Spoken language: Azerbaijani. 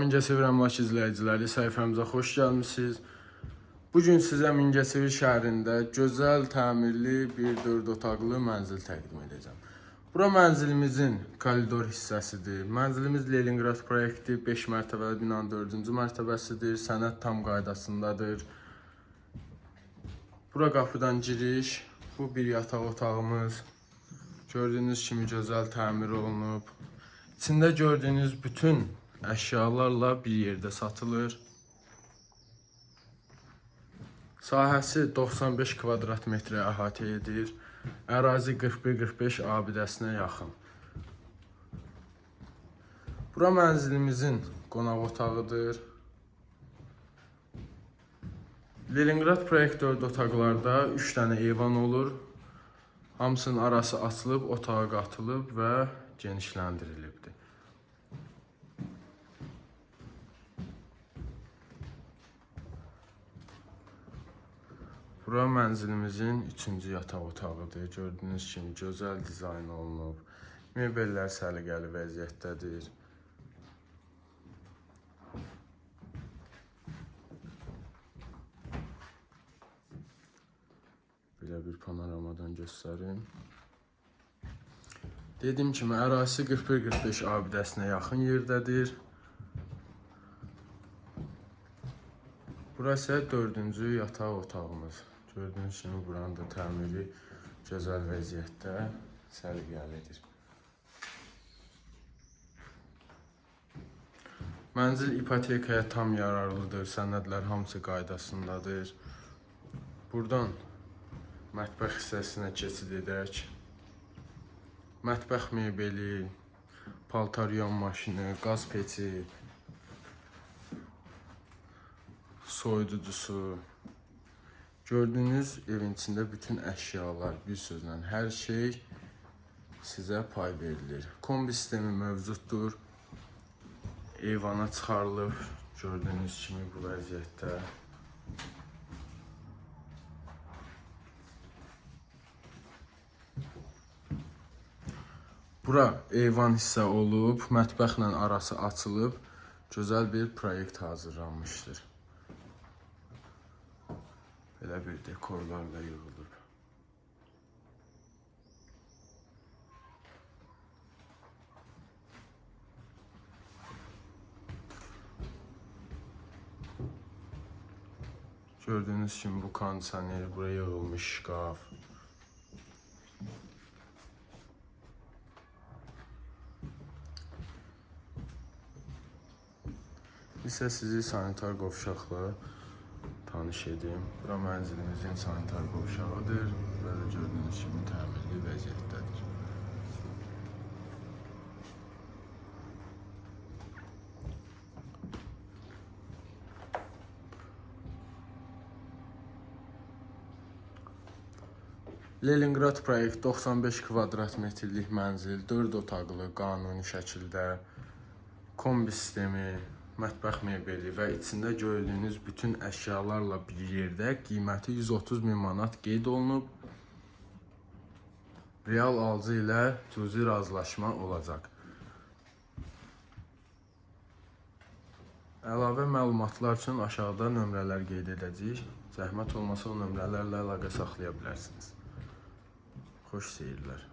Mingəçevir əmlak izləyiciləri, səhifəmizə xoş gəlmisiniz. Bugün sizə Mingəçevir şəhərində gözəl, təmirli bir 4 otaqlı mənzil təqdim edəcəm. Bura mənzilimizin koridor hissəsidir. Mənzilimiz Leningrad proyekti 5 mərtəbəli binanın 4-cü mərtəbəsidir. Sənəd tam qaydasındadır. Bura qapıdan giriş. Bu bir yataq otağımız. Gördüyünüz kimi gözəl təmir olunub. İçində gördüyünüz bütün əşyalarla bir yerdə satılır. Sahəsi 95 kvadrat metrə əhatə edir. Ərazi 41-45 abidəsinə yaxın. Bura mənzilimizin qonaq otağıdır. Leningrad proyekt 4 otaqlarda 3 dənə eyvan olur. Hamısının arası açılıb, otağa qatılıb və genişləndirilibdir. Bura mənzilimizin 3-cü yataq otağıdır. Gördüyünüz kimi gözəl dizayn olunub. Mebellər səliqəli vəziyyətdədir. Belə bir panoramadan göstərim. Dediyim kimi ərazisi 41-45 abidəsinə yaxın yerdədir. Burası 4-cü yataq otağımız. Gördüyünüz kimi buranın da təmiri gözəl vəziyyətdə, səliqəlidir. Mənzil ipotekaya tam yararlıdır, sənədlər hamısı qaydasındadır. Buradan mətbəx hissəsinə keçid edək. Mətbəx mebeli, paltar yuyan maşını, qaz peçi, soyuducusu. Gördüyünüz evin içində bütün əşyalar, bir sözlə hər şey sizə pay verilir. Kombi sistemi mövcuddur. Eyvana çıxarılıb, gördüyünüz kimi bu vəziyyətdə. Bura eyvan hissə olub, mətbəxlə arası açılıb, gözəl bir proyekt hazırlanmışdır. Belə bir dekorlarla yığılıb. Gördüyünüz kimi bu kondisioner, buraya yığılmış şkaf. İsə sizi sanitar qovşaqla tanış edim. Bura mənzilimizin sanitar qovşağıdır. Burada gördüyünüz kimi təmirli vəziyyətdədir. Leningrad proyekt 95 kvadrat metrlik mənzil, 4 otaqlı, qanuni şəkildə, kombi sistemi, mətbəx mebeli və içində gördüyünüz bütün əşyalarla bir yerdə qiyməti 130 min manat qeyd olunub. Real alıcı ilə cüzi razılaşma olacaq. Əlavə məlumatlar üçün aşağıda nömrələr qeyd edəcəyik. Zəhmət olmasa o nömrələrlə əlaqə saxlaya bilərsiniz. Xoş seyirlər.